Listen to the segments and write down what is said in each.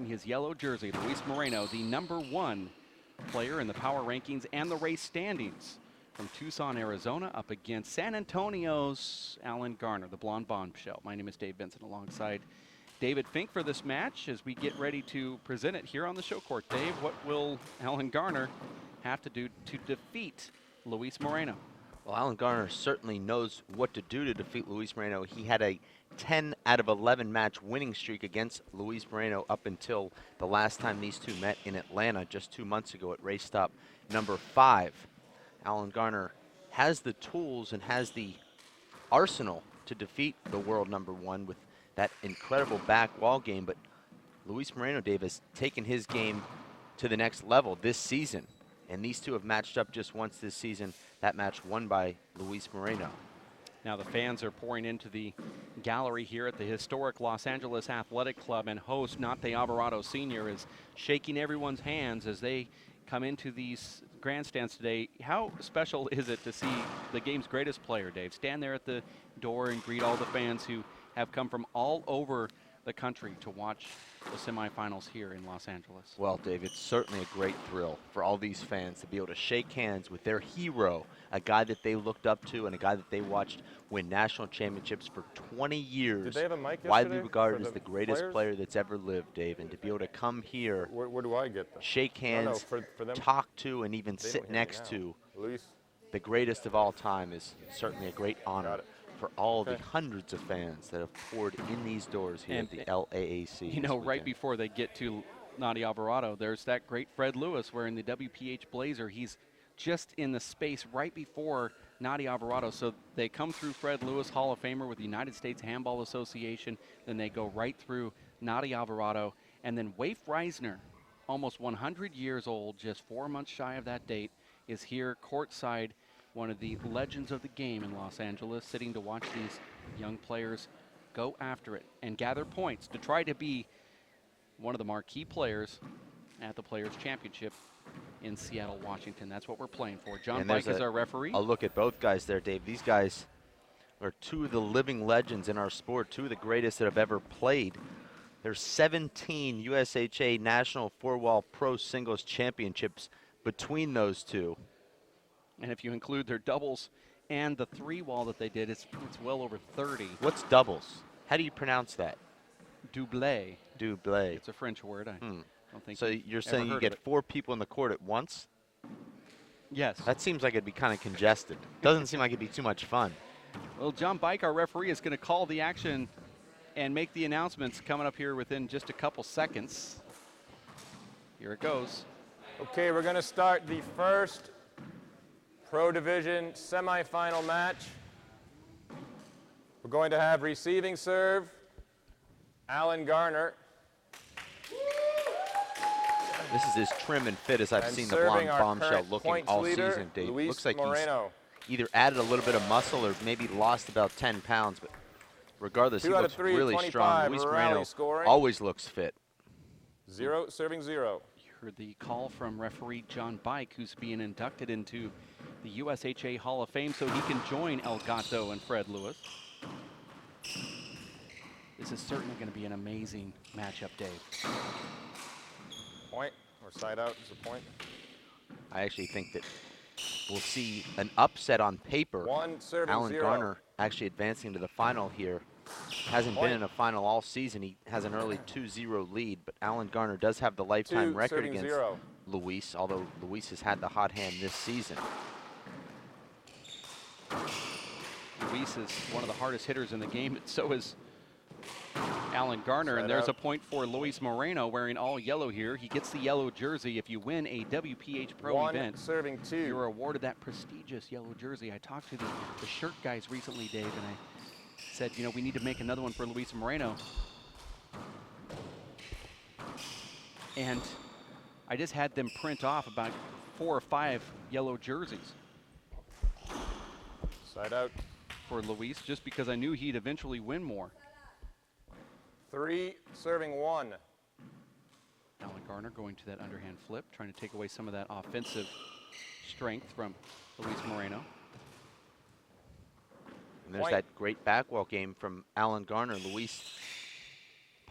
wearing his yellow jersey, Luis Moreno, the #1 player in the power rankings and the race standings, from Tucson, Arizona, up against San Antonio's Alan Garner, the blonde bombshell. My name is Dave Benson, alongside David Fink for this match as we get ready to present it here on the show court. Dave, what will Alan Garner have to do to defeat Luis Moreno? Well, Alan Garner certainly knows what to do to defeat Luis Moreno. He had a 10 out of 11 match winning streak against Luis Moreno up until the last time these two met in Atlanta just 2 months ago at race stop number 5. Alan Garner has the tools and has the arsenal to defeat the world #1 with that incredible back wall game, but Luis Moreno, Dave, has taken his game to the next level this season. And these two have matched up just once this season. That match won by Luis Moreno. Now the fans are pouring into the gallery here at the historic Los Angeles Athletic Club, and host Nate Alvarado Sr. is shaking everyone's hands as they come into these grandstands today. How special is it to see the game's greatest player, Dave, stand there at the door and greet all the fans who have come from all over the country to watch the semifinals here in Los Angeles? Well, Dave, it's certainly a great thrill for all these fans to be able to shake hands with their hero, a guy that they looked up to and a guy that they watched win national championships for 20 years. Did they have a mic widely yesterday regarded for as the greatest players? player that's ever lived, Dave, and to be able to come here, Where do I get that? shake hands, for them, talk to, and even they sit don't hear me next now. to Luis. the greatest of all time is certainly a great honor Got it. for all Okay. the hundreds of fans that have poured in these doors here And at the LAAC. You know, this right weekend. before they get to Nate Alvarado, there's that great Fred Lewis wearing the WPH blazer. He's just in the space right before Nate Alvarado. So they come through Fred Lewis, Hall of Famer with the United States Handball Association. Then they go right through Nate Alvarado. And then Waif Reisner, almost 100 years old, just 4 months shy of that date, is here courtside, one of the legends of the game in Los Angeles, sitting to watch these young players go after it and gather points to try to be one of the marquee players at the Players' Championship in Seattle, Washington. That's what we're playing for. John And Bike there's is our referee. A look at both guys there, Dave. These guys are two of the living legends in our sport, two of the greatest that have ever played. There's 17 USHA National Four-Wall Pro Singles Championships between those two. And if you include their doubles and the 3-wall that they did, it's well over 30. What's doubles? How do you pronounce that? Doublé. Doublé. It's a French word. I don't think So you're ever saying you heard get of it. 4 people in the court at once? Yes. That seems like it'd be kind of congested. Doesn't seem like it'd be too much fun. Well, John Bike, our referee, is going to call the action and make the announcements coming up here within just a couple seconds. Here it goes. Okay, we're going to start the first Pro Division semifinal match. We're going to have receiving serve, Alan Garner. This is as trim and fit as I've And seen the serving blonde our bombshell current looking points all leader, season, Dave. Luis Looks like Moreno. he's either added a little bit of muscle or maybe lost about 10 pounds, but regardless, 2 he out of looks 3, really 25, strong. Luis rally Moreno scoring. always looks fit. Serving 0. You heard the call from referee John Bike, who's being inducted into the USHA Hall of Fame so he can join El Gato and Fred Lewis. This is certainly going to be an amazing matchup, Dave. Point or side out is a point. I actually think that we'll see an upset on paper. 1 serving Alan 0. Garner actually advancing to the final here. Hasn't been in a final all season. He has an early 2-0 lead, but Alan Garner does have the lifetime 2 record serving against 0. Luis, although Luis has had the hot hand this season. Luis is one of the hardest hitters in the game, but so is Alan Garner. Side And there's out. a point for Luis Moreno wearing all yellow here. He gets the yellow jersey. If you win a WPH Pro 1 event, serving 2. you're awarded that prestigious yellow jersey. I talked to the shirt guys recently, Dave, and I said, you know, we need to make another one for Luis Moreno. And I just had them print off about 4 or 5 yellow jerseys Side out. for Luis, just because I knew he'd eventually win more. 3 serving 1. Alan Garner going to that underhand flip, trying to take away some of that offensive strength from Luis Moreno. And there's Point. that great backwall game from Alan Garner. Luis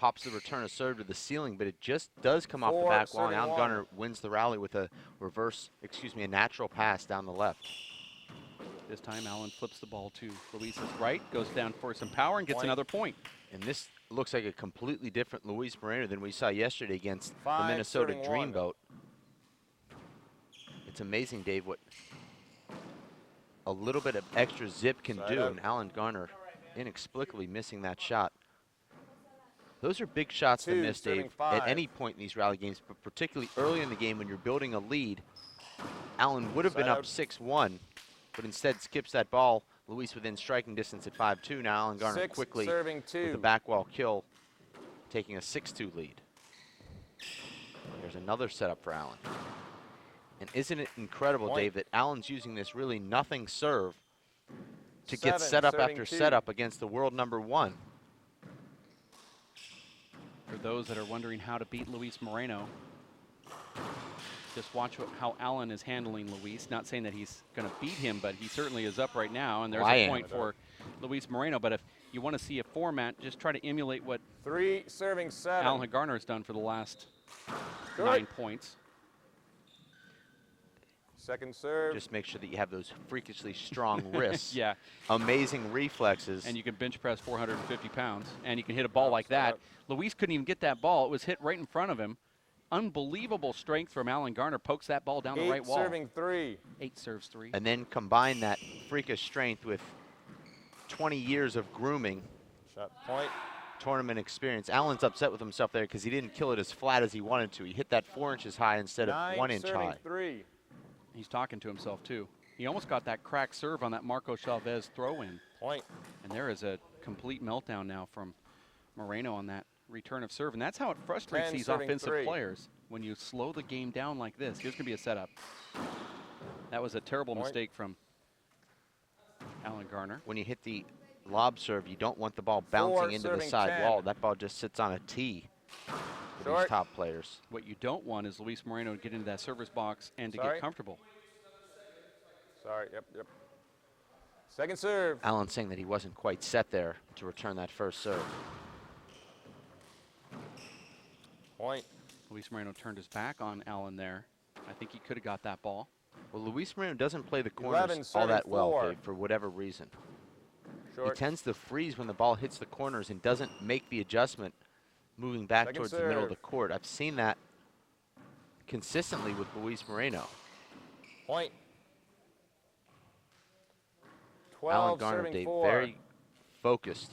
pops the return of serve to the ceiling, but it just does come off the 4, back wall. And serving Alan 1. Garner wins the rally with a a natural pass down the left. This time, Allen flips the ball to Luis's right, goes down for some power, and gets Point. another point. And this looks like a completely different Luis Moreno than we saw yesterday against 5, the Minnesota serving 1. Dreamboat. It's amazing, Dave, what a little bit of extra zip can Side do, out. and Alan Garner inexplicably missing that shot. Those are big shots to 2, miss, serving Dave, 5. at any point in these rally games, but particularly early in the game when you're building a lead. Allen would have been Side up out. 6-1, but instead skips that ball. Luis within striking distance at 5-2. Now Alan Garner 6, quickly serving 2. with the back wall kill, taking a 6-2 lead. There's another setup for Allen. And isn't it incredible, Point. Dave, that Allen's using this really nothing serve to 7, get setup serving after 2. setup against the world #1. For those that are wondering how to beat Luis Moreno, just watch how Allen is handling Luis. Not saying that he's going to beat him, but he certainly is up right now, and there's I a am. point for Luis Moreno. But if you want to see a format, just try to emulate what 3, serving 7. Alan Garner has done for the last Good. 9 points. Second serve. Just make sure that you have those freakishly strong wrists. Yeah, Amazing reflexes. and you can bench press 450 pounds, and you can hit a ball like Side that. out. Luis couldn't even get that ball. It was hit right in front of him. Unbelievable strength from Alan Garner. Pokes that ball down the 8, right wall. serving 3. 8 serves 3. And then combine that freakish strength with 20 years of grooming, Shot point. tournament experience. Allen's upset with himself there because he didn't kill it as flat as he wanted to. He hit that 4 inches high instead of 9, 1 inch serving high. 3. He's talking to himself, too. He almost got that cracked serve on that Marco Chavez throw-in. Point. And there is a complete meltdown now from Moreno on that return of serve. And that's how it frustrates 10, these serving offensive 3. players. When you slow the game down like this, here's going to be a setup. That was a terrible Point. mistake from Alan Garner. When you hit the lob serve, you don't want the ball bouncing 4, into the serving side 10. wall. That ball just sits on a tee for these Short. top players. What you don't want is Luis Moreno to get into that server's box and to Sorry. get comfortable. Sorry, yep. Second serve. Allen saying that he wasn't quite set there to return that first serve. Point. Luis Moreno turned his back on Allen there. I think he could have got that ball. Well, Luis Moreno doesn't play the 11, corners all serving that well, 4. Dave, for whatever reason. He Short. tends to freeze when the ball hits the corners and doesn't make the adjustment moving back Second towards the middle of the serve. court. I've seen that consistently with Luis Moreno. Point. Alan 12, Garner, serving Dave, 4. very focused.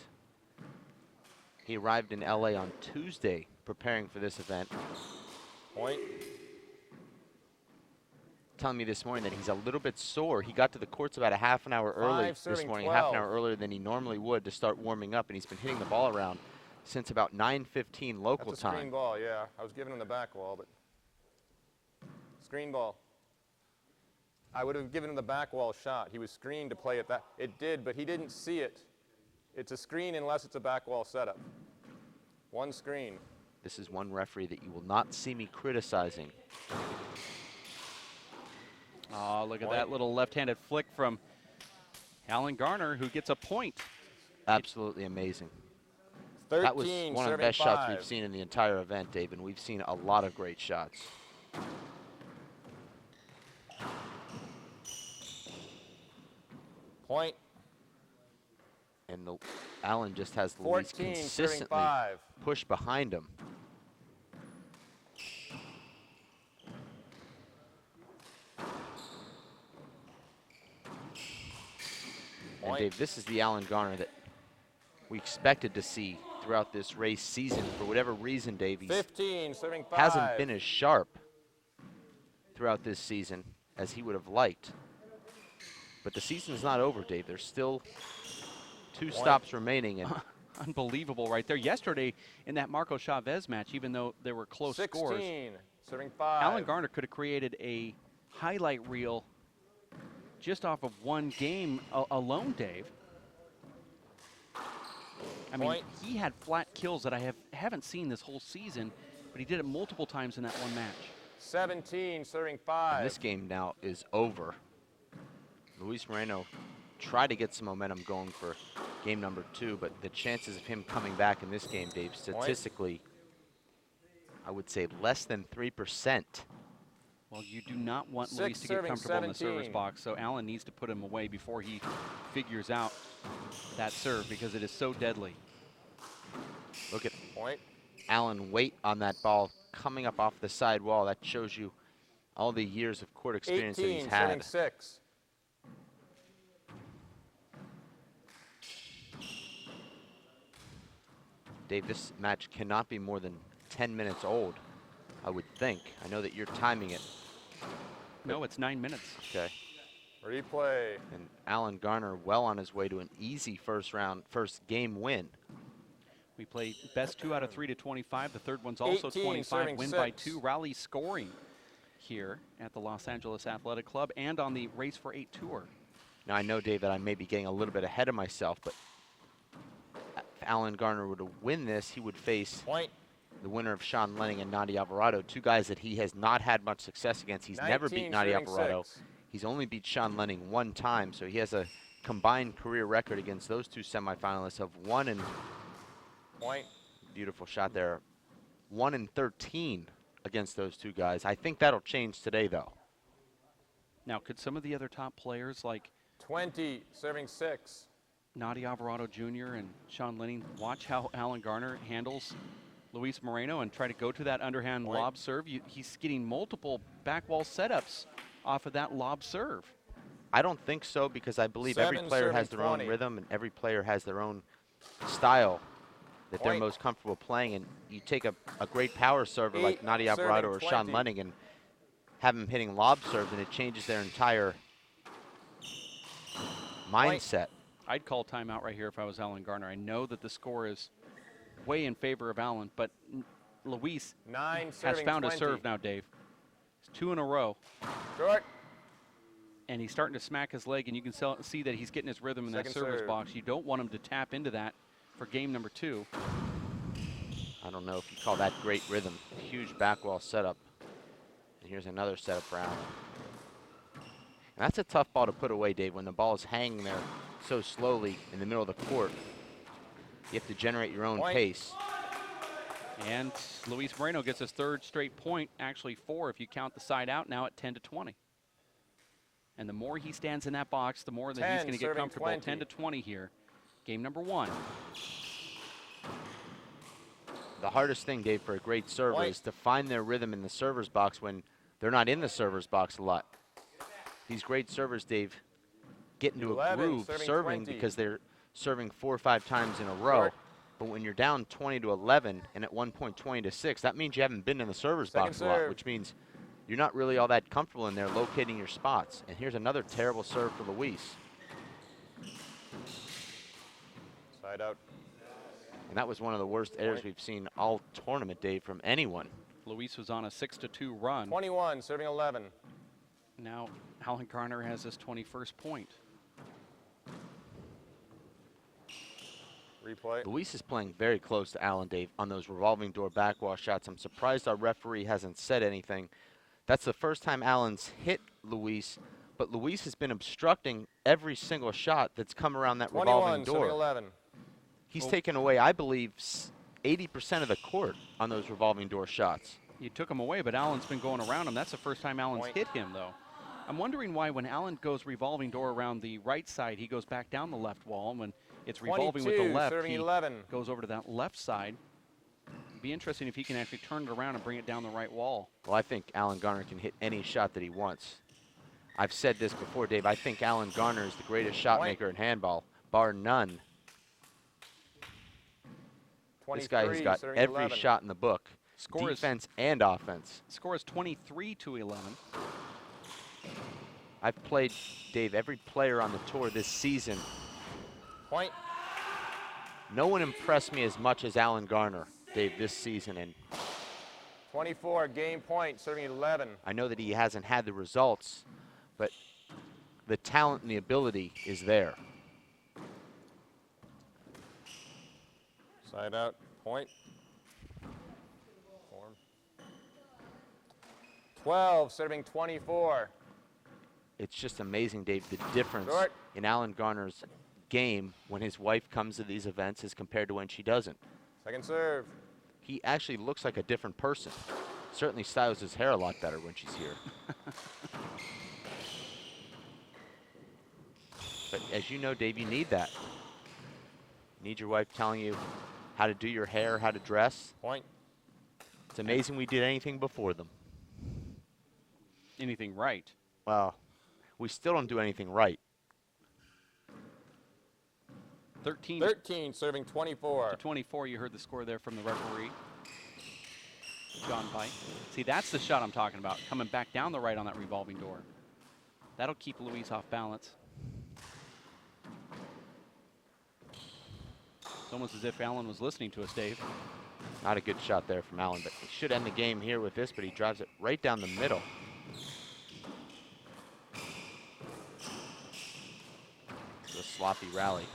He arrived in LA on Tuesday preparing for this event. Point. Telling me this morning that he's a little bit sore. He got to the courts about a half an hour early 5, this serving morning, half an 12. hour earlier than he normally would to start warming up, and he's been hitting the ball around since about 9:15 local That's a screen time. ball, yeah. I was giving him the back wall, but screen ball. I would have given him the back wall shot. He was screened to play it that. It did, but he didn't see it. It's a screen unless it's a back wall setup. One screen. This is one referee that you will not see me criticizing. Oh, look at Point. that little left-handed flick from Alan Garner, who gets a point. Absolutely amazing. 13, That was one of the serving best shots 5. we've seen in the entire event, Dave, and we've seen a lot of great shots. Point. And Allen just has Luis 14, serving consistently 5. push behind him. And Point. Dave, this is the Alan Garner that we expected to see throughout this race season. For whatever reason, Dave, he 15, serving 5. hasn't been as sharp throughout this season as he would have liked. But the season's not over, Dave. There's still 2 stops remaining. And Unbelievable right there. Yesterday in that Marco Chavez match, even though there were close 16, scores, serving 5. Alan Garner could have created a highlight reel just off of one game alone, Dave. I mean, Point. he had flat kills that I haven't seen this whole season, but he did it multiple times in that one match. 17, serving 5. And this game now is over. Luis Moreno tried to get some momentum going for game number 2, but the chances of him coming back in this game, Dave, statistically, I would say less than 3%. Well, you do not want 6 Luis to get serving comfortable in the server's 17. box, so Allen needs to put him away before he figures out that serve because it is so deadly. Look at Point. Allen weight on that ball coming up off the side wall. That shows you all the years of court experience that he's 18, had. serving 6. Dave, this match cannot be more than 10 minutes old, I would think. I know that you're timing it. No, it's 9 minutes. Okay. Replay. And Alan Garner well on his way to an easy first game win. We played best 2 out of 3 to 25. The third one's also 18, 25. serving Win 6. by 2. Rally scoring here at the Los Angeles Athletic Club and on the Race for 8 tour. Now, I know, Dave, that I may be getting a little bit ahead of myself, but if Alan Garner were to win this, he would face Point. the winner of Sean Lenning and Nadi Alvarado, 2 guys that he has not had much success against. He's never beat 19, Nadi serving Alvarado. 6. He's only beat Sean Lenning 1 time, so he has a combined career record against those 2 semifinalists of 1 and Point. beautiful shot there, 1 and 13 against those 2 guys. I think that'll change today, though. Now, could some of the other top players like 20, serving 6. Nadi Alvarado Jr. and Sean Lenning watch how Alan Garner handles Luis Moreno and try to go to that underhand Point. lob serve? He's getting multiple back wall setups off of that lob serve. I don't think so, because I believe every 7, player has serving their own 20. rhythm and every player has their own style that they're Point. most comfortable playing. And you take a great power server like 8, Nadi Alvarado or serving Sean 20. Lenning and have them hitting lob serves, and it changes their entire mindset. I'd call timeout right here if I was Alan Garner. I know that the score is way in favor of Alan, but Luis 9, has serving found 20. a serve now, Dave. It's 2 in a row, Short. and he's starting to smack his leg, and you can see that he's getting his rhythm in that Second server's serve. box. You don't want him to tap into that for game number 2. I don't know if you call that great rhythm. Huge back wall setup. And here's another setup for Allen. And that's a tough ball to put away, Dave, when the ball is hanging there so slowly in the middle of the court. You have to generate your own Point. pace. And Luis Moreno gets his 3rd straight point, actually 4 if you count the side out, now at 10 to 20. And the more he stands in that box, the more that he's 10, going to get serving comfortable. 20. 10 to 20 here. Game number 1. The hardest thing, Dave, for a great server Point. is to find their rhythm in the server's box when they're not in the server's box a lot. These great servers, Dave, get into 11, a groove serving serving 20. because they're serving 4 or 5 times in a row. Short. But when you're down 20 to 11 and at one point 20 to 6, that means you haven't been in the server's Second box a lot, serve. which means you're not really all that comfortable in there locating your spots. And here's another terrible serve for Luis. Side out. And that was one of the worst errors we've seen all tournament, Dave, from anyone. Luis was on a 6 to 2 run. 21, serving 11. Now Alan Garner has his 21st point. Replay. Luis is playing very close to Allen, Dave, on those revolving door backwash shots. I'm surprised our referee hasn't said anything. That's the first time Allen's hit Luis, but Luis has been obstructing every single shot that's come around that 21, revolving serving door. 11. He's taken away, I believe, 80% of the court on those revolving door shots. You took him away, but Allen's been going around him. That's the first time Allen's Point. hit him, though. I'm wondering why when Allen goes revolving door around the right side, he goes back down the left wall, and when it's revolving with the 22, left, serving he 11. goes over to that left side. It'd be interesting if he can actually turn it around and bring it down the right wall. Well, I think Alan Garner can hit any shot that he wants. I've said this before, Dave. I think Alan Garner is the greatest shot Point. maker in handball, bar none. This guy has 23, got serving every 11. shot in the book, Score is defense and offense. Score is 23 to 11. I've played, Dave, every player on the tour this season. Point. No one impressed me as much as Alan Garner, Dave, this season. And 24, game point, serving 11. I know that he hasn't had the results, but the talent and the ability is there. Side out, point. Form. 12, serving 24. It's just amazing, Dave, the difference Short. in Alan Garner's game when his wife comes to these events as compared to when she doesn't. Second serve. He actually looks like a different person. Certainly styles his hair a lot better when she's here. But as you know, Dave, you need that. You need your wife telling you how to do your hair, how to dress. Point. It's amazing we did anything before them. Anything right. Well, we still don't do anything right. 13 serving 24. to 24. You heard the score there from the referee, John Pike. See, that's the shot I'm talking about, coming back down the right on that revolving door. That'll keep Luis off balance. It's almost as if Allen was listening to us, Dave. Not a good shot there from Allen, but he should end the game here with this, but he drives it right down the middle. It's a sloppy rally.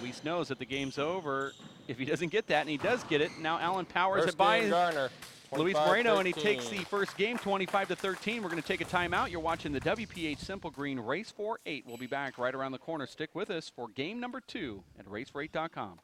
Luis knows that the game's over if he doesn't get that, and he does get it. Now Allen powers First it by game, Garner. Luis Moreno, and he 25-13. takes the first game 25-13. We're going to take a timeout. You're watching the WPH Simple Green Race for 8. We'll be back right around the corner. Stick with us for game number 2 at racefor8.com.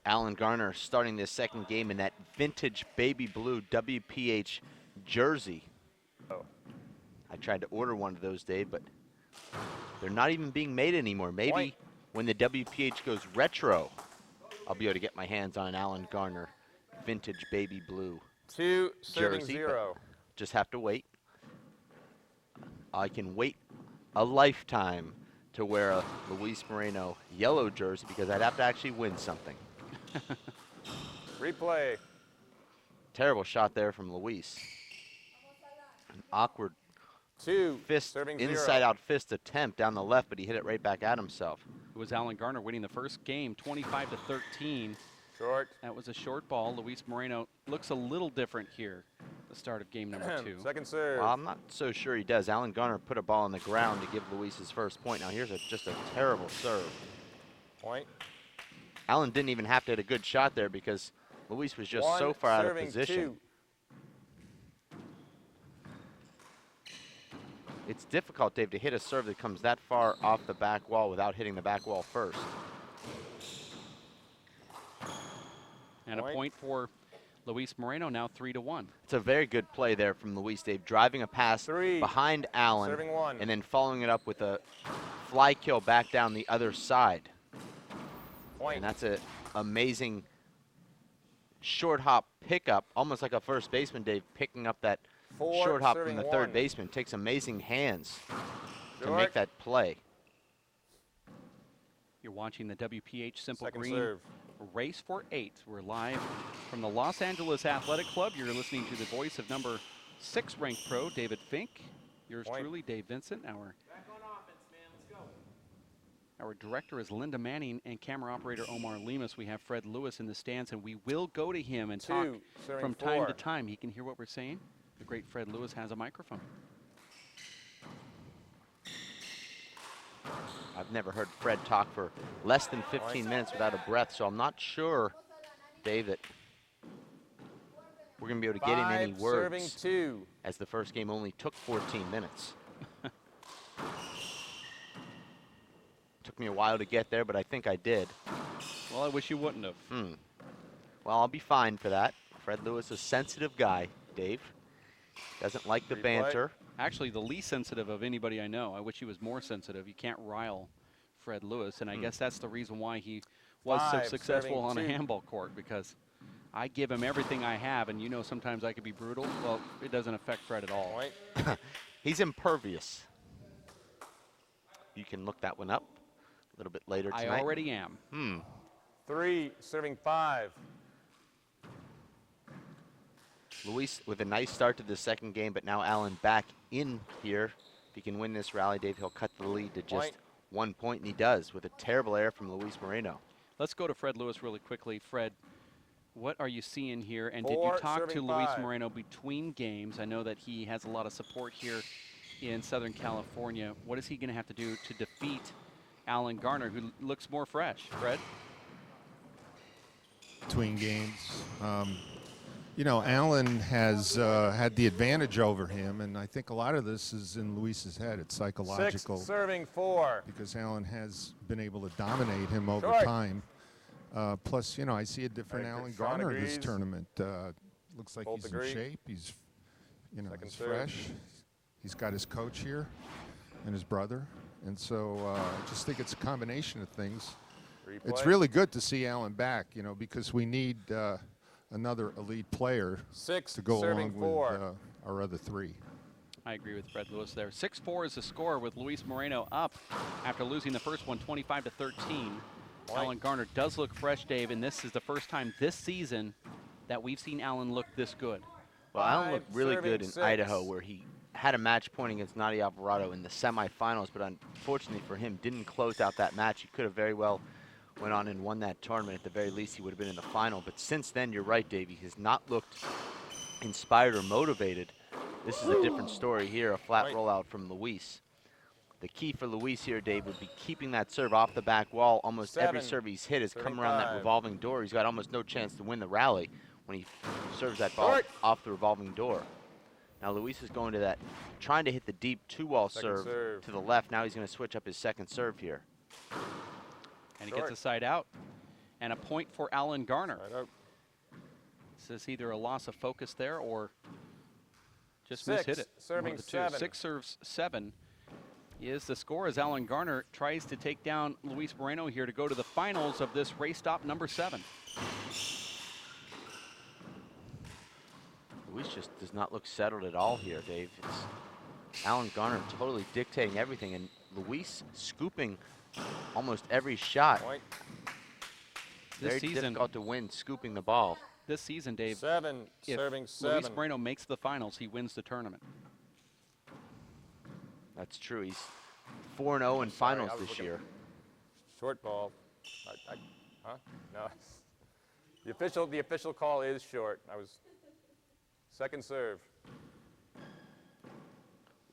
Alan Garner starting this second game in that vintage baby blue WPH jersey. Oh. I tried to order one of those, Dave, but they're not even being made anymore. Maybe Point. when the WPH goes retro, I'll be able to get my hands on an Alan Garner vintage baby blue 2 serving jersey, 0. but just have to wait. I can wait a lifetime to wear a Luis Moreno yellow jersey because I'd have to actually win something. Replay. Terrible shot there from Luis. An awkward 2 fist, serving inside 0. out fist attempt down the left, but he hit it right back at himself. It was Alan Garner winning the first game, 25-13. Short. That was a short ball. Luis Moreno looks a little different here, the start of game number 2. Second serve. Well, I'm not so sure he does. Alan Garner put a ball on the ground to give Luis his first point. Now here's just a terrible serve. Point. Alan didn't even have to hit a good shot there because Luis was just 1 so far out of serving position. 2. It's difficult, Dave, to hit a serve that comes that far off the back wall without hitting the back wall first. And a point for Luis Moreno, now 3-1. It's a very good play there from Luis, Dave, driving a pass 3 behind Alan serving 1. and then following it up with a fly kill back down the other side. Point. And that's an amazing short hop pickup, almost like a first baseman, Dave, picking up that 4 short hop serving from the 1. third baseman. Takes amazing hands to Short. make that play. You're watching the WPH Simple Second Green serve. Race for 8. We're live from the Los Angeles Athletic Club. You're listening to the voice of number 6 ranked pro, David Fink. Yours Point. truly, Dave Vincent. Back on offense, man. Let's go. Our director is Linda Manning and camera operator Omar Lemus. We have Fred Lewis in the stands, and we will go to him and 2 talk serving from 4. time to time. He can hear what we're saying. The great Fred Lewis has a microphone. I've never heard Fred talk for less than 15 minutes without a breath, so I'm not sure, Dave, that we're going to be able to get in any 5 serving words 2. as the first game only took 14 minutes. Took me a while to get there, but I think I did. Well, I wish you wouldn't have. Well, I'll be fine for that. Fred Lewis, a sensitive guy, Dave. Doesn't like the Replay. banter. Actually, the least sensitive of anybody I know. I wish he was more sensitive. You can't rile Fred Lewis, and I guess that's the reason why he was so 5 successful on serving a 2. handball court, because I give him everything I have, and you know sometimes I could be brutal. Well, it doesn't affect Fred at all. Point. He's impervious. You can look that one up a little bit later tonight. I already am. 3 serving 5. Luis with a nice start to the second game, but now Allen back in here. If he can win this rally, Dave, he'll cut the lead to just Point. 1 point, and he does with a terrible error from Luis Moreno. Let's go to Fred Lewis really quickly. Fred, what are you seeing here? And did you 4 talk to serving Luis 5. Moreno between games? I know that he has a lot of support here in Southern California. What is he going to have to do to defeat Alan Garner, who looks more fresh? Fred? Between games. You know, Alan has had the advantage over him, and I think a lot of this is in Luis's head. It's 6 psychological serving 4. because Alan has been able to dominate him over Short. time. Plus, you know, I see a different Right, Alan Sean Garner agrees. this tournament. Looks like Both he's agree. in shape. He's, you know, Second he's serve. fresh. He's got his coach here and his brother. And so I just think it's a combination of things. Replay. It's really good to see Alan back, you know, because we need another elite player 6 to go serving along 4. with our other 3. I agree with Fred Lewis there. 6-4 is the score with Luis Moreno up after losing the first one 25-13. Alan Garner does look fresh, Dave, and this is the first time this season that we've seen Alan look this good. Well, Allen looked 5 really serving good in 6. Idaho, where he had a match point against Nadia Alvarado in the semifinals, but unfortunately for him, didn't close out that match. He could have very well went on and won that tournament. At the very least, he would have been in the final. But since then, you're right, Dave, he has not looked inspired or motivated. This is a different story here, a flat Right. rollout from Luis. The key for Luis here, Dave, would be keeping that serve off the back wall. Almost every 7, serve he's hit has come around that 35. revolving door. He's got almost no chance to win the rally when he serves that ball Short. off the revolving door. Now Luis is going to that, trying to hit the deep 2-wall Second serve. to the left. Now he's going to switch up his second serve here. And he Short. gets a side out. And a point for Alan Garner. Side out. This is either a loss of focus there or just 6, mishit it. serving One of the two. 7. 6 serves 7 is the score as Alan Garner tries to take down Luis Moreno here to go to the finals of this race stop number 7. Luis just does not look settled at all here, Dave. It's Alan Garner totally dictating everything, and Luis scooping almost every shot. Point. This Very season, difficult to win scooping the ball. this season, Dave, 7, if serving Luis 7. Moreno makes the finals, he wins the tournament. That's true. He's 4-0 in finals I was this looking- year. Short ball. Huh? No. The official call is short. I was second serve.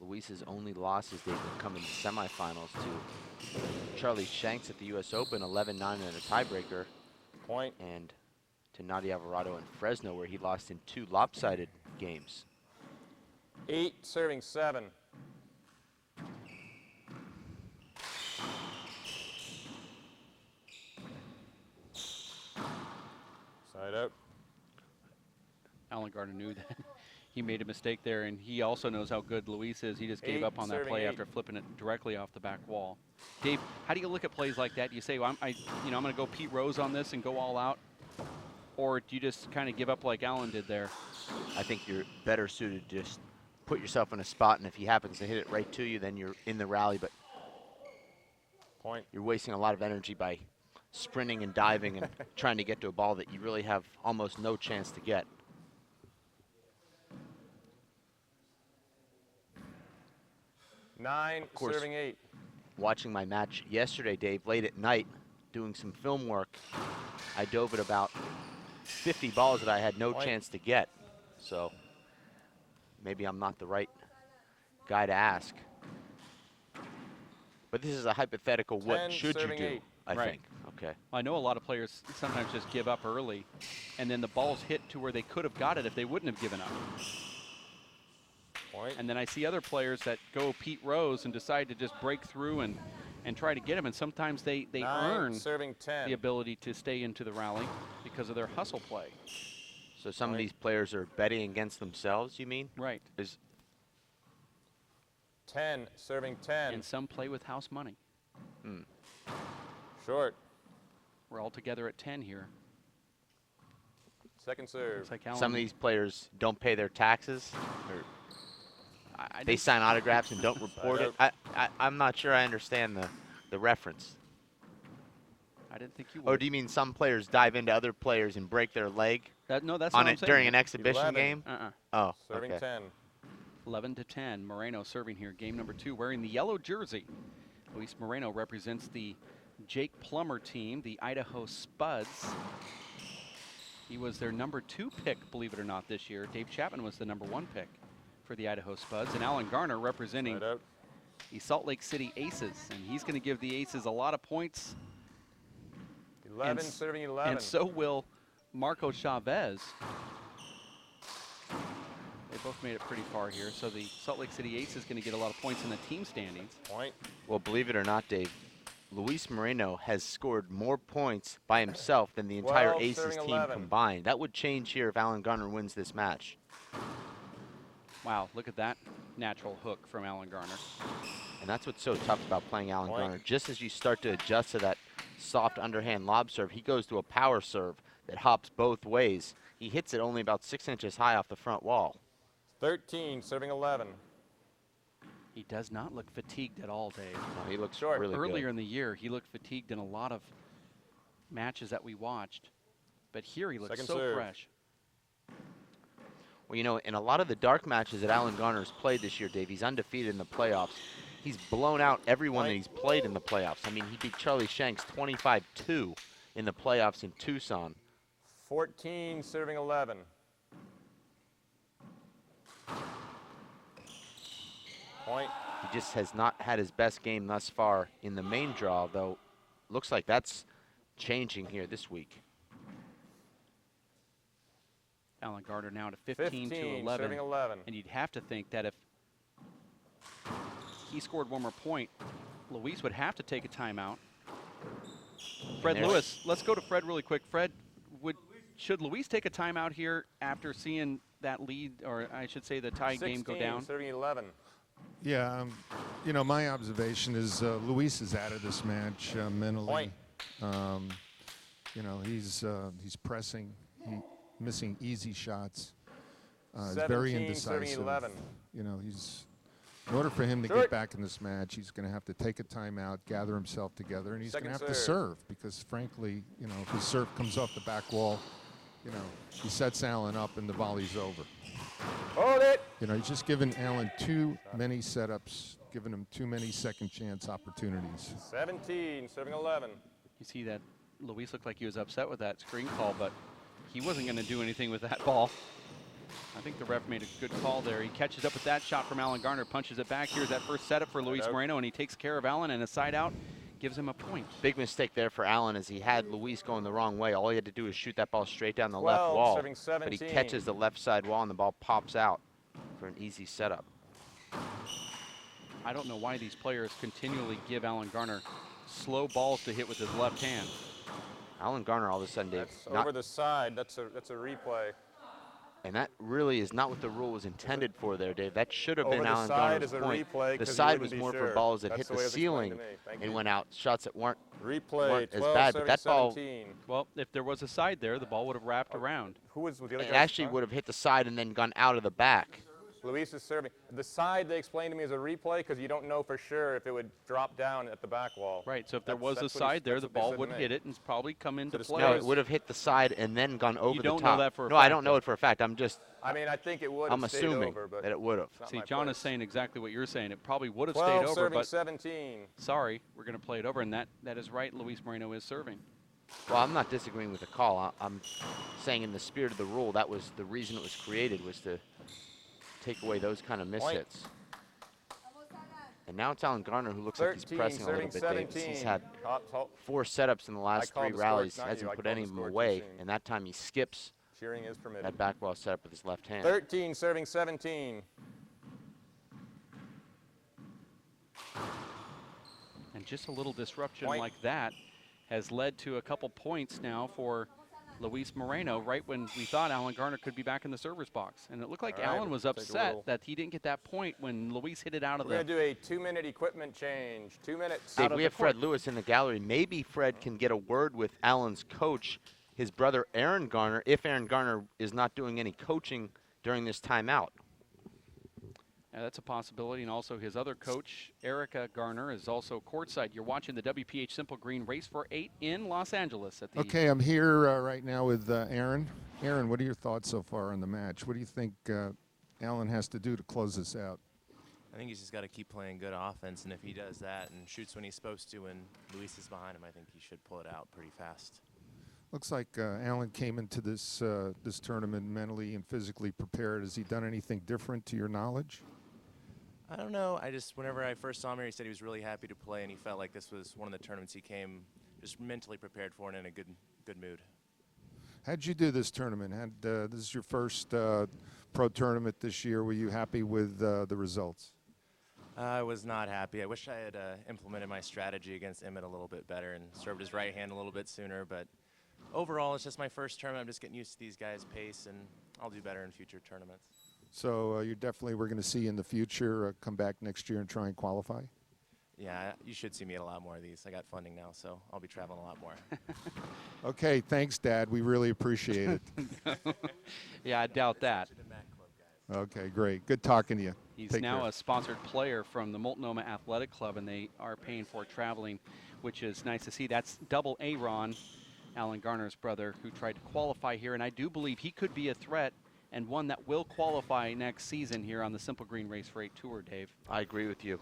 Luis's only losses, Dave, have come in the semifinals to Charlie Shanks at the U.S. Open, 11-9 in a tiebreaker, Point. and to Nadia Alvarado in Fresno, where he lost in 2 lopsided games. 8, serving 7. Side out. Alan Garner knew that he made a mistake there, and he also knows how good Luis is. He just gave 8, up on that serving play 8. after flipping it directly off the back wall. Dave, how do you look at plays like that? Do you say, well, I'm going to go Pete Rose on this and go all out? Or do you just kind of give up like Alan did there? I think you're better suited to just put yourself in a spot, and if he happens to hit it right to you, then you're in the rally, but Point. you're wasting a lot of energy by sprinting and diving and trying to get to a ball that you really have almost no chance to get. Nine, course. serving 8. Watching my match yesterday, Dave, late at night, doing some film work, I dove at about 50 balls that I had no Point. chance to get. So maybe I'm not the right guy to ask. But this is a hypothetical, 10, what should you serving do, 8. I Right. think. Okay. I know a lot of players sometimes just give up early, and then the ball's hit to where they could have got it if they wouldn't have given up. Point. And then I see other players that go Pete Rose and decide to just break through and try to get him, and sometimes they 9, earn serving 10. the ability to stay into the rally because of their hustle play. So some of Point. these players are betting against themselves, you mean? Right. 10, serving 10. And some play with house money. Short. We're all together at 10 here. Second serve. Looks like Alan, Some of these players don't pay their taxes, or I they didn't- sign autographs and don't report it. I'm not sure I understand the reference. I didn't think you Or would. do you mean some players dive into other players and break their leg No, that's on what I'm it saying. during an exhibition 11. game? Oh, Serving okay. 10. 11-10. Moreno serving here, game number 2, wearing the yellow jersey. Luis Moreno represents the Jake Plummer team, the Idaho Spuds. He was their number 2 pick, believe it or not, this year. Dave Chapman was the number 1 pick for the Idaho Spuds. And Alan Garner representing Side out. the Salt Lake City Aces. And he's going to give the Aces a lot of points. 11, And serving 11. And so will Marco Chavez. They both made it pretty far here. So the Salt Lake City Ace is going to get a lot of points in the team standings. Point. Well, believe it or not, Dave, Luis Moreno has scored more points by himself than the entire 12, Aces serving team 11. combined. That would change here if Alan Garner wins this match. Wow, look at that natural hook from Alan Garner. And that's what's so tough about playing Alan Point. Garner. Just as you start to adjust to that soft underhand lob serve, he goes to a power serve that hops both ways. He hits it only about 6 inches high off the front wall. 13, serving 11. He does not look fatigued at all, Dave. No, he looks Short. really Earlier good. in the year, he looked fatigued in a lot of matches that we watched. But here he looks Second so serve. fresh. Well, you know, in a lot of the dark matches that Alan Garner's played this year, Dave, he's undefeated in the playoffs. He's blown out everyone that Point. he's played in the playoffs. I mean, he beat Charlie Shanks 25-2 in the playoffs in Tucson. 14, serving 11. Point. He just has not had his best game thus far in the main draw, though looks like that's changing here this week. Alan Garner now to 15, 15 to 11. serving 11. And you'd have to think that if he scored one more point, Luis would have to take a timeout. Fred there's- Lewis, let's go to Fred really quick. Fred, should Luis take a timeout here after seeing that lead, or I should say the tie game go 16, down? serving 11. Yeah, you know, my observation is Luis is out of this match mentally. Point. You know, he's pressing, missing easy shots. He's 17, very serving indecisive. 11. You know, in order for him to Short. get back in this match, he's going to have to take a timeout, gather himself together, and he's going to Second have to serve. serve because, frankly, you know, if his serve comes off the back wall, you know, he sets Allen up and the volley's over. Hold it. You know, he's just given Allen too many setups, giving him too many second chance opportunities. 17, serving 11. You see that Luis looked like he was upset with that screen call, but he wasn't going to do anything with that ball. I think the ref made a good call there. He catches up with that shot from Alan Garner, punches it back. Here's that first setup for Luis Moreno, and he takes care of Allen, and a side out gives him a point. Big mistake there for Allen as he had Luis going the wrong way. All he had to do was shoot that ball straight down the 12, left wall. serving But he 17. catches the left side wall and the ball pops out for an easy setup. I don't know why these players continually give Alan Garner slow balls to hit with his left hand. Alan Garner all of a sudden, Dave, That's over the side. That's a replay. and that really is not what the rule was intended for there, Dave. That should have Over been the Alan side Garner's is a point. replay The 'cause you side wouldn't was be more for sure. balls that That's hit the the way it was explained ceiling to me. Thank and you. went out, shots that weren't Replay, as 12, bad, but serving that ball- 17. Well, if there was a side there, the ball would have wrapped around. Who was the other it guy? actually would have hit the side and then gone out of the back. Luis is serving. The side they explained to me is a replay because you don't know for sure if it would drop down at the back wall. Right, so if there That's- was a that's what side there, that's the what they ball said to would me. hit it and probably come into the play. No, it Players- would have hit the side and then gone over the top. don't know that for a No, I fact, don't know though. it for a fact. I'm I think it would have I'm stayed assuming over, but that it would have. it's not See, my John place. is saying exactly what you're saying. It probably would have 12, stayed over, serving but 17. sorry, we're going to play it over, and that is right. Luis Moreno is serving. Well, I'm not disagreeing with the call. I'm saying in the spirit of the rule, that was the reason it was created, was to take away those kind of mishits. And now it's Alan Garner who looks like he's 13, pressing a little serving bit, Dave. 17. He's had Hot- 4 setups in the last called 3 the score, rallies, it's not you. hasn't I put called any the of them score, it's away, machine. and that time he skips Cheering is permitted. that back wall setup with his left hand. 13, serving 17. And just a little disruption Point. like that has led to a couple points now for Luis Moreno, right when we thought Alan Garner could be back in the server's box. And it looked like All right, Alan was we'll take a upset little- that he didn't get that point when Luis hit it out of We're going the... to do a 2-minute equipment change. 2 minutes. Dave, out of we the have Fred court. Lewis in the gallery. Maybe Fred can get a word with Alan's coach, his brother Aaron Garner, if Aaron Garner is not doing any coaching during this timeout. That's a possibility, and also his other coach, Erica Garner, is also courtside. You're watching the WPH Simple Green Race for 8 in Los Angeles. At the Okay, I'm here right now with Aaron. Aaron, what are your thoughts so far on the match? What do you think Allen has to do to close this out? I think he's just got to keep playing good offense, and if he does that and shoots when he's supposed to and Luis is behind him, I think he should pull it out pretty fast. Looks like Allen came into this this tournament mentally and physically prepared. Has he done anything different to your knowledge? I don't know. Whenever I first saw him here, he said he was really happy to play, and he felt like this was one of the tournaments he came just mentally prepared for and in a good mood. How'd you do this tournament? This is your first pro tournament this year. Were you happy with the results? I was not happy. I wish I had implemented my strategy against Emmett a little bit better and served his right hand a little bit sooner, but overall, it's just my first tournament. I'm just getting used to these guys' pace, and I'll do better in future tournaments. So you definitely we're going to see in the future come back next year and try and qualify? Yeah, you should see me at a lot more of these. I got funding now, so I'll be traveling a lot more. Okay, thanks, Dad. We really appreciate it. Yeah, I doubt that. Okay, great. Good talking to you. He's Take now care. a sponsored player from the Multnomah Athletic Club, and they are paying for traveling, which is nice to see. That's double A-Ron, Alan Garner's brother, who tried to qualify here, and I do believe he could be a threat and one that will qualify next season here on the Simple Green Race for 8 Tour, Dave. I agree with you.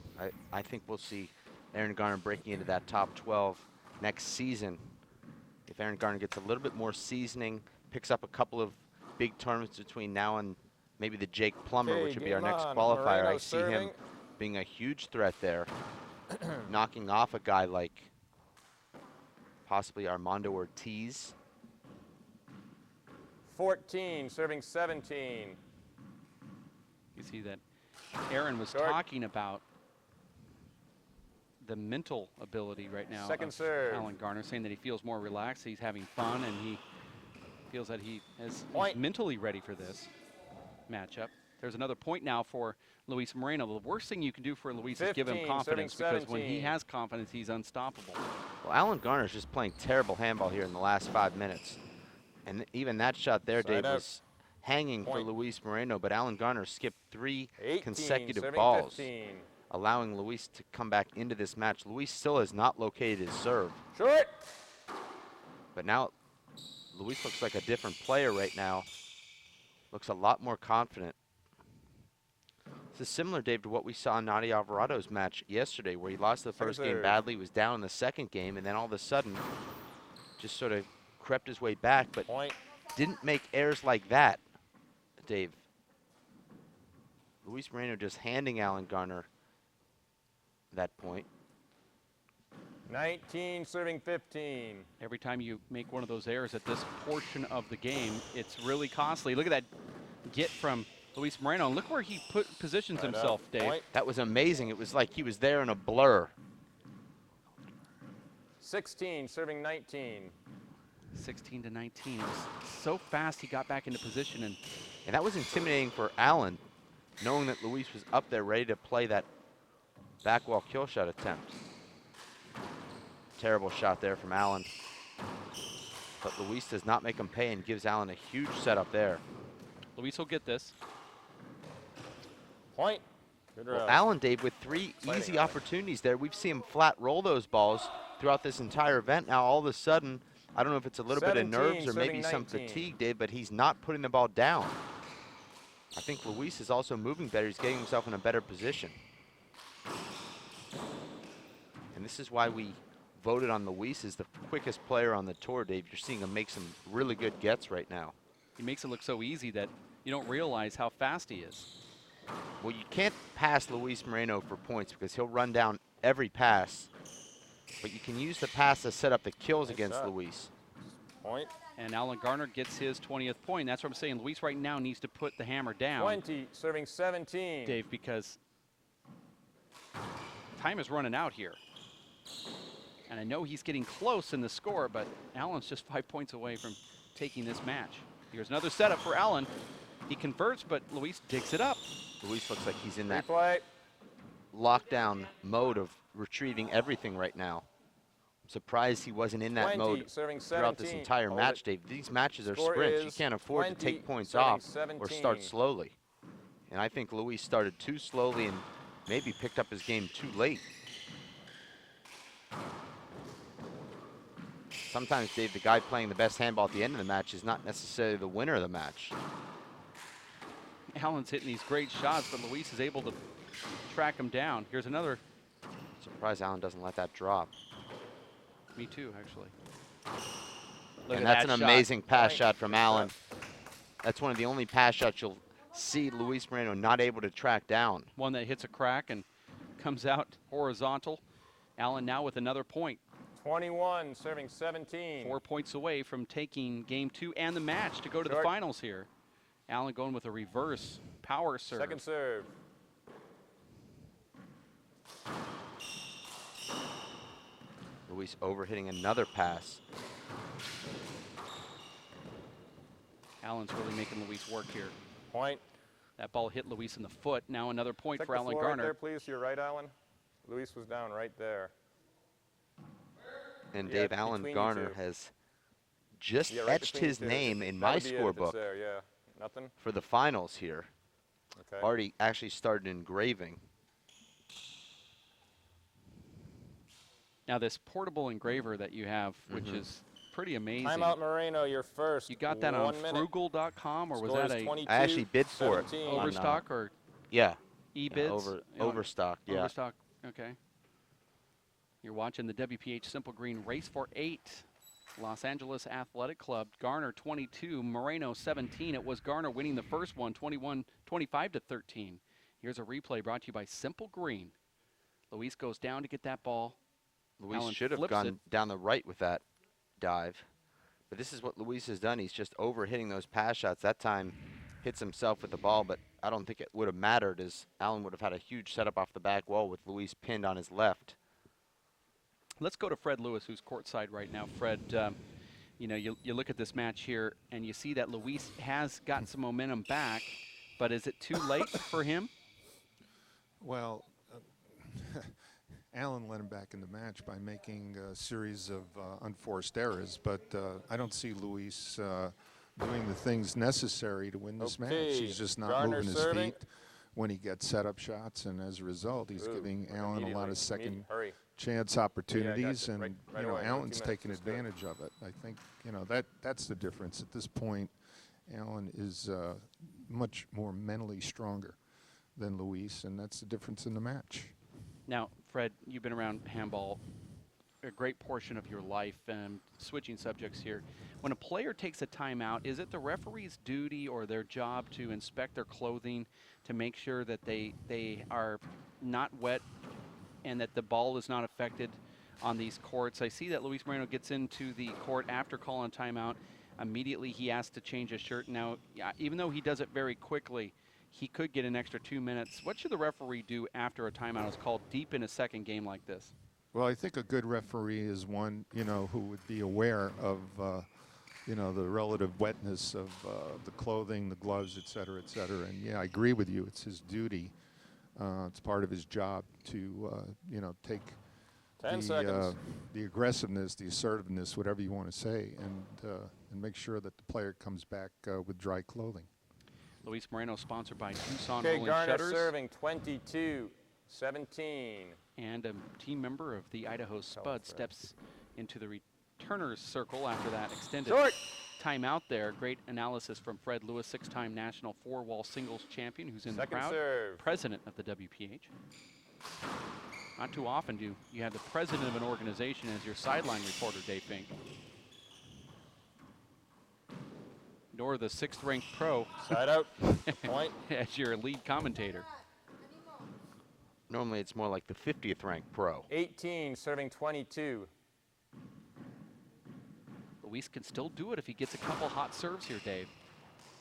I think we'll see Aaron Garner breaking into that top 12 next season. If Aaron Garner gets a little bit more seasoning, picks up a couple of big tournaments between now and maybe the Jake Plummer, Okay, which would be our game next on. qualifier. Moreno I see him serving. being a huge threat there, knocking off a guy like possibly Armando Ortiz. 14, serving 17. You see that Aaron was Short. talking about the mental ability right now Second of serve. Alan Garner, saying that he feels more relaxed, he's having fun, and he feels that he's Point. mentally ready for this matchup. There's another point now for Luis Moreno. The worst thing you can do for Luis is give him 15, confidence, serving because when he 17. has confidence, he's unstoppable. Well, Alan Garner's just playing terrible handball here in the last 5 minutes. And even that shot there, Side Dave, out. was hanging Point. for Luis Moreno, but Alan Garner skipped 3 18, consecutive serving balls, 15. allowing Luis to come back into this match. Luis still has not located his serve, Short. but now Luis looks like a different player right now. Looks a lot more confident. This is similar, Dave, to what we saw in Nadia Alvarado's match yesterday, where he lost the first game serve. badly, was down in the second game, and then all of a sudden just sort of crept his way back, but Point. didn't make errors like that, Dave. Luis Moreno just handing Alan Garner that point. 19, serving 15. Every time you make one of those errors at this portion of the game, it's really costly. Look at that get from Luis Moreno. And look where he positions Side himself, out. Dave. Point. That was amazing. It was like he was there in a blur. 16, serving 19. 16 to 19. It was so fast he got back into position, and And that was intimidating for Alan, knowing that Luis was up there ready to play that back wall kill shot attempt. Terrible shot there from Alan. But Luis does not make him pay and gives Alan a huge setup there. Luis will get this. Point. Good Well, route. Alan, Dave, with 3 Sliding easy on it. opportunities there, we've seen him flat roll those balls throughout this entire event. Now, all of a sudden, I don't know if it's a little bit of 17, nerves or maybe serving some 19. fatigue, Dave, but he's not putting the ball down. I think Luis is also moving better. He's getting himself in a better position. And this is why we voted on Luis as the quickest player on the tour, Dave. You're seeing him make some really good gets right now. He makes it look so easy that you don't realize how fast he is. Well, you can't pass Luis Moreno for points because he'll run down every pass. But you can use the pass to set up the kills Nice against shot. Luis. Point. And Alan Garner gets his 20th point. That's what I'm saying. Luis right now needs to put the hammer down, 20, serving 17. Dave, because time is running out here. And I know he's getting close in the score, but Alan's just 5 points away from taking this match. Here's another setup for Alan. He converts, but Luis digs it up. Luis looks like he's in that Replay. lockdown mode of retrieving everything right now. I'm surprised he wasn't in that 20, mode serving throughout this 17. entire Hold match, it. Dave. These matches are Score sprints. You is can't afford to 20, take points serving off or start 17. slowly. And I think Luis started too slowly and maybe picked up his game too late. Sometimes, Dave, the guy playing the best handball at the end of the match is not necessarily the winner of the match. Alan's hitting these great shots, but Luis is able to track him down. Here's another. Surprised Alan doesn't let that drop. Me too, actually. Look And at that's that an shot. amazing pass Right. shot from Alan. That's one of the only pass shots you'll see Luis Moreno not able to track down. One that hits a crack and comes out horizontal. Alan now with another point. 21, serving 17. 4 points away from taking game 2 and the match to go to the Short. finals here. Alan going with a reverse power serve. Second serve. Luis overhitting another pass. Alan's really making Luis work here. Point. That ball hit Luis in the foot. Now another point Check for the Alan floor right Garner. there, please, to your right, Alan. Luis was down right there. And Yeah, Dave, Alan between you Garner two. has just Yeah, right etched between his you two. name in That my would be it if it's scorebook there, yeah. Nothing? for the finals here. Okay. Already actually started engraving. Now this portable engraver that you have, which Mhm. is pretty amazing. Timeout Moreno, you're first. You got that on 1 minute. frugal.com, or was Score that is a 22, I actually bid for it 17. on, Overstock or Yeah, eBids? Overstock, yeah. Overstock, okay. You're watching the WPH Simple Green Race for 8. Los Angeles Athletic Club. Garner 22, Moreno 17. It was Garner winning the first one, 25 to 13. Here's a replay brought to you by Simple Green. Luis goes down to get that ball. Luis Alan should have flips gone it. down the right with that dive. But this is what Luis has done. He's just overhitting those pass shots. That time hits himself with the ball, but I don't think it would have mattered as Alan would have had a huge setup off the back wall with Luis pinned on his left. Let's go to Fred Lewis, who's courtside right now. Fred, you know, you look at this match here, and you see that Luis has got some momentum back, but is it too late for him? Well, Alan led him back in the match by making a series of unforced errors, but I don't see Luis doing the things necessary to win this match. He's just not Garner moving his serving. feet when he gets set-up shots, and as a result, he's giving Alan a lot of second chance opportunities, you. and Right you know, away. Alan's 2 minutes, taking just do it. advantage of it. I think you know that's the difference at this point. Alan is much more mentally stronger than Luis, and that's the difference in the match. Now, Fred, you've been around handball a great portion of your life, and switching subjects here. When a player takes a timeout, is it the referee's duty or their job to inspect their clothing to make sure that they are not wet and that the ball is not affected on these courts? I see that Luis Moreno gets into the court after calling a timeout. Immediately he has to change his shirt. Now, even though he does it very quickly, he could get an extra 2 minutes. What should the referee do after a timeout is called deep in a second game like this? Well, I think a good referee is one, you know, who would be aware of, you know, the relative wetness of the clothing, the gloves, et cetera, et cetera. And yeah, I agree with you. It's his duty. It's part of his job to, you know, take 10 seconds. the aggressiveness, the assertiveness, whatever you want to say, and make sure that the player comes back with dry clothing. Luis Moreno, sponsored by Tucson Okay, Rolling Garner Shutters, serving 22-17. and a team member of the Idaho Spud steps into the returner's circle after that extended Short. timeout there. Great analysis from Fred Lewis, 6-time national four-wall singles champion, who's in Second the crowd, serve. president of the WPH. Not too often do you have the president of an organization as your sideline reporter, Dave Fink. Nor the 6th-ranked pro Side out. Point. as your lead commentator. Normally it's more like the 50th ranked pro. 18 serving 22. Luis can still do it if he gets a couple hot serves here, Dave.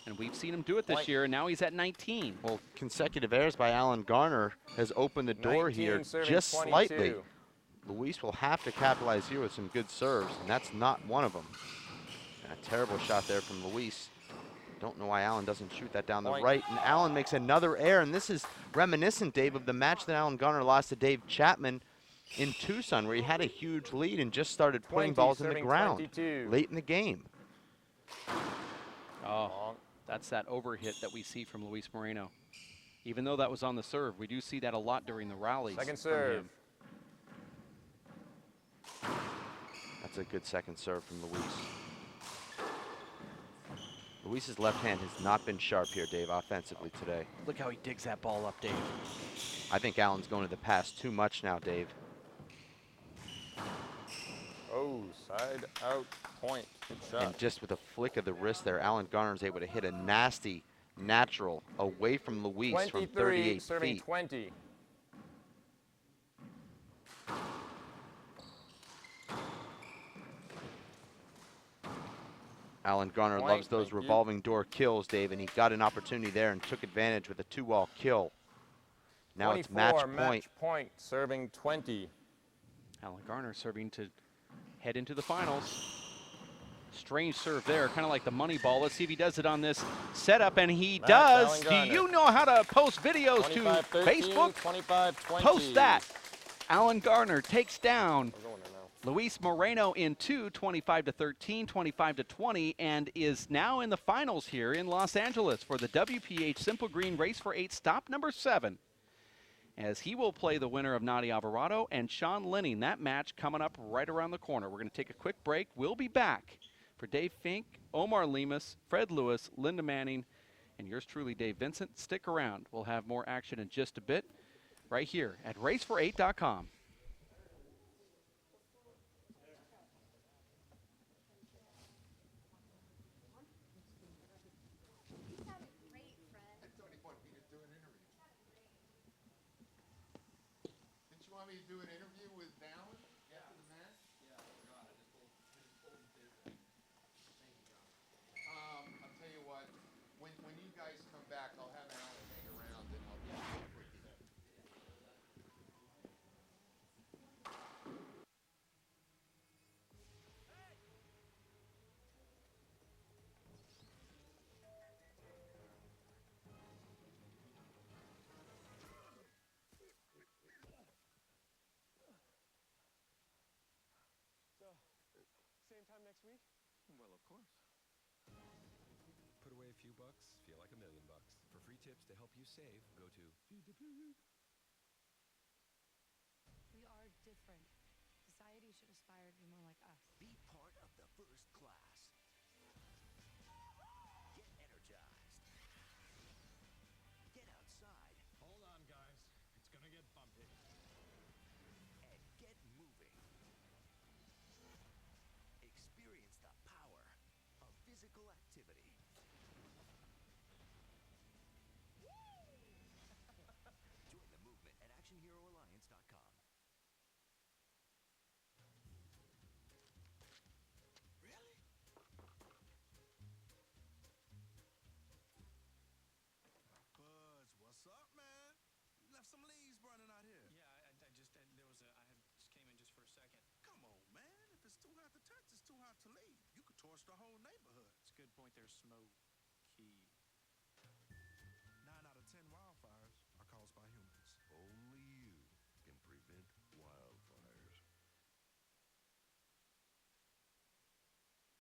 And we've seen him do it this Point. year, and now he's at 19. Well, consecutive errors by Alan Garner has opened the door 19 here serving just 22. slightly. Luis will have to capitalize here with some good serves, and that's not one of them. And a terrible shot there from Luis. Don't know why Alan doesn't shoot that down the Point. right. And Alan makes another error, and this is reminiscent, Dave, of the match that Alan Garner lost to Dave Chapman in Tucson, where he had a huge lead and just started putting 20 balls in the serving ground 22. late in the game. Oh, that's that overhit that we see from Luis Moreno. Even though that was on the serve, we do see that a lot during the rallies. Second from serve. him. That's a good second serve from Luis. Luis's left hand has not been sharp here, Dave, offensively today. Look how he digs that ball up, Dave. I think Alan's going to the pass too much now, Dave. Oh, side out. Point. Good shot. And just with a flick of the wrist there, Alan Garner's able to hit a nasty natural away from Luis from 23 38 serving feet. 20. Alan Garner Point, loves those thank you. revolving door kills, Dave, and he got an opportunity there and took advantage with a 2-wall kill. Now it's match 24, point. match point, serving 20. Alan Garner serving to head into the finals. Strange serve there, kind of like the money ball. Let's see if he does it on this setup, and he Match, does. Alan Do Garner. you know how to post videos to 25-13, Facebook? 25-20. Post that. Alan Garner takes down We're going there now. Luis Moreno in 2, 25-13, 25-20, and is now in the finals here in Los Angeles for the WPH Simple Green Race for 8 stop number 7. As he will play the winner of Nadi Alvarado and Sean Linning. That match coming up right around the corner. We're going to take a quick break. We'll be back for Dave Fink, Omar Lemus, Fred Lewis, Linda Manning, and yours truly, Dave Vincent. Stick around. We'll have more action in just a bit right here at racefor8.com. Didn't you want me to do an interview with Alan after the match? I'll tell you what, when you guys come back, I'll have Alan hang around and I'll get a quick with you. sometime next week? Well, of course. Put away a few bucks, feel like $1 million. For free tips to help you save, go to Feed the Pig. We are different. Society should aspire to be more like us. Be part of the first class. Get energized. Get outside. Hold on, guys. It's gonna get bumpy. And get moving. Experience the power of physical activity. Join the movement at ActionHeroAlliance.com. Really? Buzz, what's up, man? You left some leaves burning out here. Yeah, I just came in just for a second. Come on, man. If it's too hot to touch, it's too hot to leave. You could torch the whole neighborhood. It's a good point there, Smo.